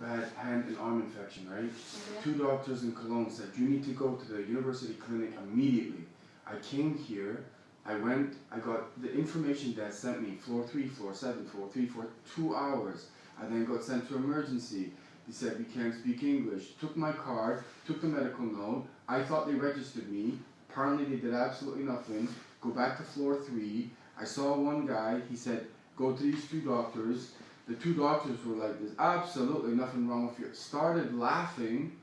bad hand and arm infection, right? Okay. 2 doctors in Koln said, you need to go to the university clinic immediately. I came here, I went, I got the information that sent me, floor 3, floor 7, floor 3, for 2 hours. I then got sent to emergency. They said, we can't speak English. Took my card, took the medical note. I thought they registered me. Apparently they did absolutely nothing. Go back to floor 3. I saw one guy, he said, go to these 2 doctors. The 2 doctors were like, there's absolutely nothing wrong with you. Started laughing.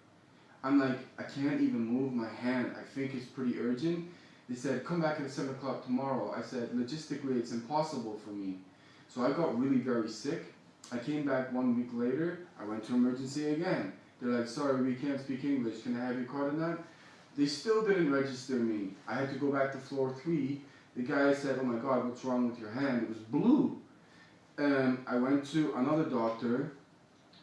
I'm like, I can't even move my hand. I think it's pretty urgent. They said, come back at 7 o'clock tomorrow. I said, logistically, it's impossible for me. So I got really very sick. I came back 1 week later. I went to emergency again. They're like, sorry, we can't speak English. Can I have your card on that? They still didn't register me. I had to go back to floor 3. The guy said, oh my God, what's wrong with your hand? It was blue. I went to another doctor.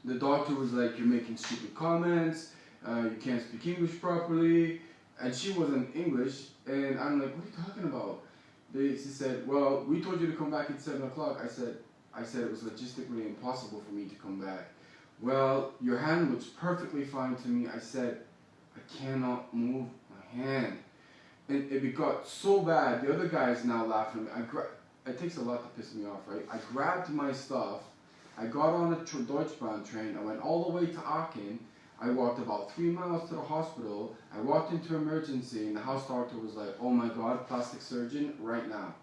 The doctor was like, you're making stupid comments. You can't speak English properly. And she wasn't English. And I'm like, what are you talking about? She said, well, we told you to come back at 7 o'clock. I said it was logistically impossible for me to come back. Well, your hand looks perfectly fine to me. I said, I cannot move my hand. And it got so bad, the other guy is now laughing at me. It takes a lot to piss me off, right? I grabbed my stuff, I got on a Deutschbahn train, I went all the way to Aachen, I walked about 3 miles to the hospital, I walked into emergency, and the house doctor was like, oh my God, plastic surgeon, right now.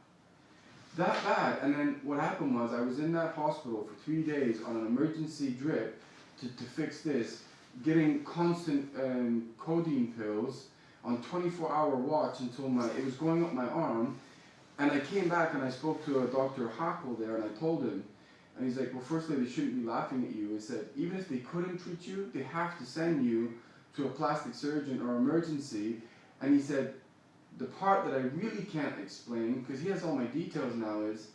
That bad. And then what happened was, I was in that hospital for 3 days on an emergency drip to fix this, getting constant codeine pills on 24-hour watch until it was going up my arm. And I came back and I spoke to a Dr. Hackle there, and I told him, and he's like, well, firstly, they shouldn't be laughing at you. He said, even if they couldn't treat you, they have to send you to a plastic surgeon or emergency. And he said, the part that I really can't explain, because he has all my details now, is,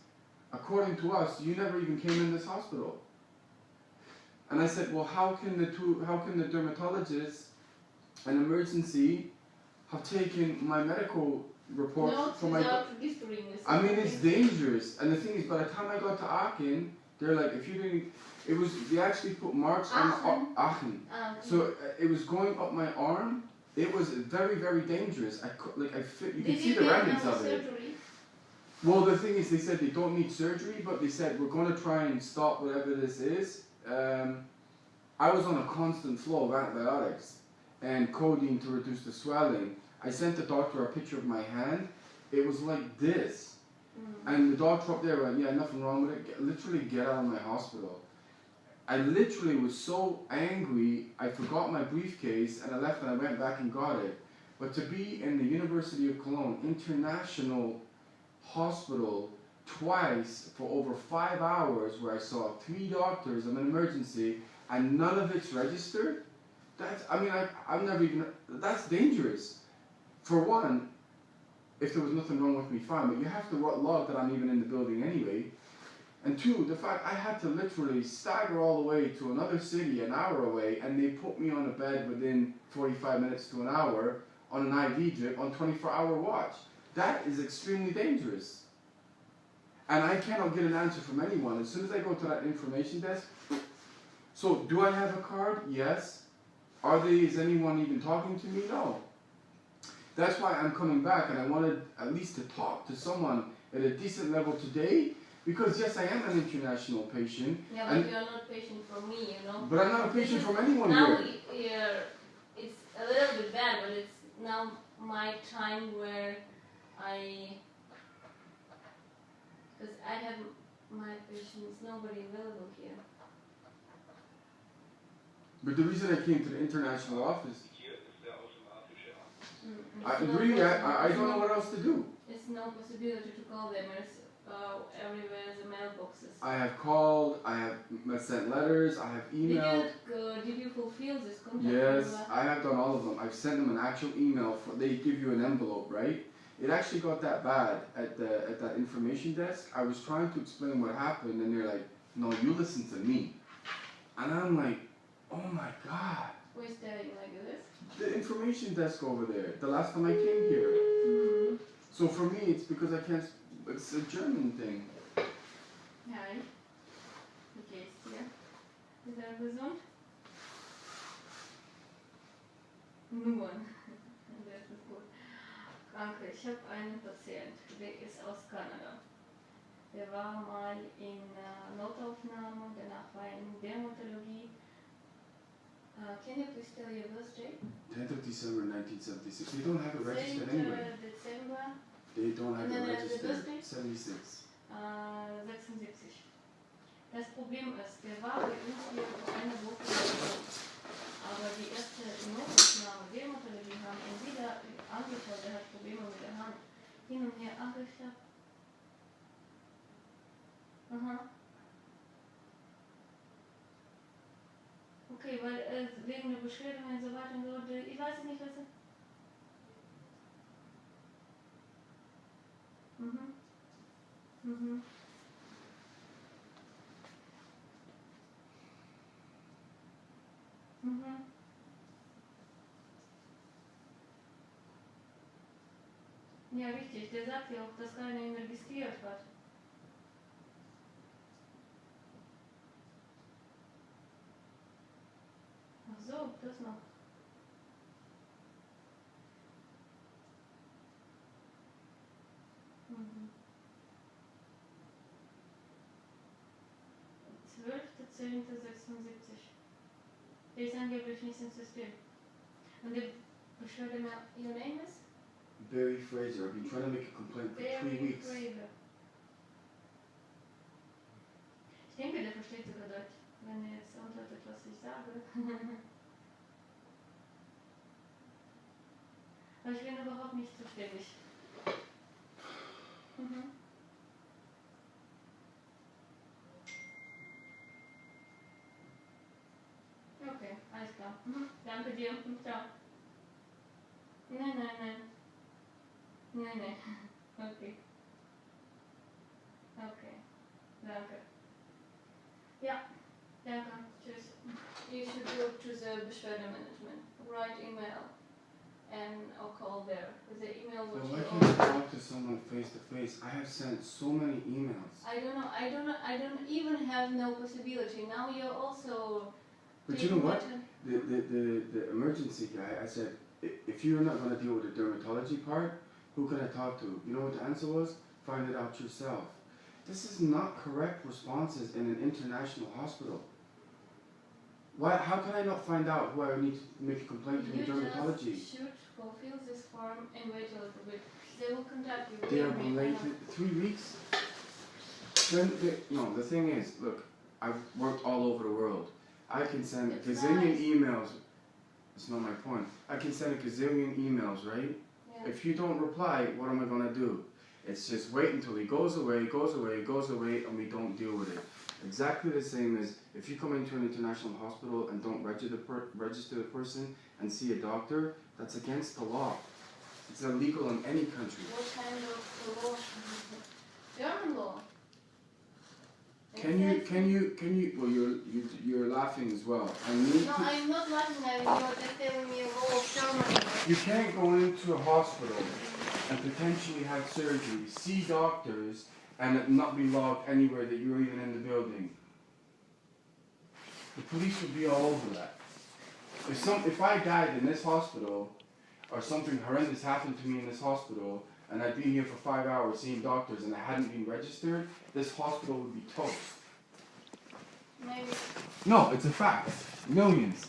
according to us, you never even came in this hospital. And I said, well, how can the dermatologist and emergency have taken my medical reports from my... I mean, it's dangerous. And the thing is, by the time I got to Aachen, they're like, if you didn't... they actually put marks on Aachen. So it was going up my arm. It was very, very dangerous. You can see the remnants of it. Well, the thing is, they said they don't need surgery, but they said, we're going to try and stop whatever this is. I was on a constant flow of antibiotics and codeine to reduce the swelling. I sent the doctor a picture of my hand. It was like this. And the doctor up there went, yeah, nothing wrong with it. Literally get out of my hospital. I literally was so angry, I forgot my briefcase, and I left and I went back and got it. But to be in the University of Cologne International Hospital twice for over 5 hours, where I saw 3 doctors of an emergency, and none of it's registered, I'm never even, that's dangerous. For one, if there was nothing wrong with me, fine, but you have to log that I'm even in the building anyway. And 2, the fact I had to literally stagger all the way to another city an hour away, and they put me on a bed within 45 minutes to an hour on an IV drip on 24-hour watch. That is extremely dangerous. And I cannot get an answer from anyone. As soon as I go to that information desk, so do I have a card? Yes. Is anyone even talking to me? No. That's why I'm coming back, and I wanted at least to talk to someone at a decent level today, because yes, I am an international patient. Yeah, but you're not a patient from me, you know. But I'm not a patient from anyone now here. It's a little bit bad, but it's now my time where because I have my patients, nobody available here. But the reason I came to the international office, I don't know what else to do. It's no possibility to call them. It's everywhere the mailboxes. I have called, I have sent letters, I have emailed. Did you fulfill this contract? Yes, I have done all of them. I've sent them an actual email. They give you an envelope, right? It actually got that bad at that information desk. I was trying to explain what happened, and they're like, no, you listen to me. And I'm like, oh my God. Who is telling like this? The information desk over there, the last time I came here. So for me, it's because I can't, it's a German thing. Ja, wie geht's dir? Ist er gesund? Nur. Das ist gut. Kranke. Ich habe einen Patient, der ist aus Kanada. Der war mal in Notaufnahme, danach war er in Dermatologie. Can you please tell your birthday? 10th of December 1976. They don't have it registered anyway. Dezember They don't have it the registered. birthday? 76. 76. Das Problem ist, der war bei uns hier vor einer Woche, aber die erste Notaufnahme, Dermatologie, haben ihn wieder angeschaut, der hat Probleme mit der Hand. Hin und her angeschaut. Aha. Okay, weil wegen der Beschwerde und so weiter und so, ich weiß nicht, was er... Mhm. Mhm. Mhm. Ja, richtig, der sagt ja auch, dass keiner ihn registriert hat. Ach so, das noch. Mhm. 12.10.76. Der ist angeblich nicht im System. Und der Beschwerde mir, your name is? Barry Fraser. I've been trying to make a complaint for 3 weeks. Fraser. Ich denke, der versteht sogar Deutsch, wenn er jetzt antwortet, was ich sage. Aber ich bin überhaupt nicht zuständig. Mhm. Okay, alles klar. Mhm. Danke dir. Ciao. Nein. Nein. Okay. Okay. Danke. Ja, danke. Tschüss. You should go to the Beschwerde management. Write email and I'll call there. The email Well, which why you can't you talk to someone face to face? I have sent so many emails. I don't even have no possibility. Now you're also... But you know what? The emergency guy, I said, if you're not going to deal with the dermatology part, who can I talk to? You know what the answer was? Find it out yourself. This is not correct responses in an international hospital. Why? How can I not find out who I need to make a complaint to in dermatology? You just should fulfill this form and wait a little bit. They will contact you. They are belated 3 weeks. No, the thing is, look, I've worked all over the world. I can send a gazillion emails. It's not my point. I can send a gazillion emails, right? Yeah. If you don't reply, what am I going to do? It's just wait until he goes away, and we don't deal with it. Exactly the same as if you come into an international hospital and don't register the person and see a doctor, that's against the law. It's illegal in any country. What kind of law? German law. Can you? Well, you're laughing as well. No, I'm not laughing at you. You're just telling me a law of Germany. You can't go into a hospital and potentially have surgery, see doctors, and it not be logged anywhere that you're even in the building. The police would be all over that. If I died in this hospital, or something horrendous happened to me in this hospital, and I'd been here for 5 hours seeing doctors and I hadn't been registered, this hospital would be toast. Maybe. No, it's a fact. Millions.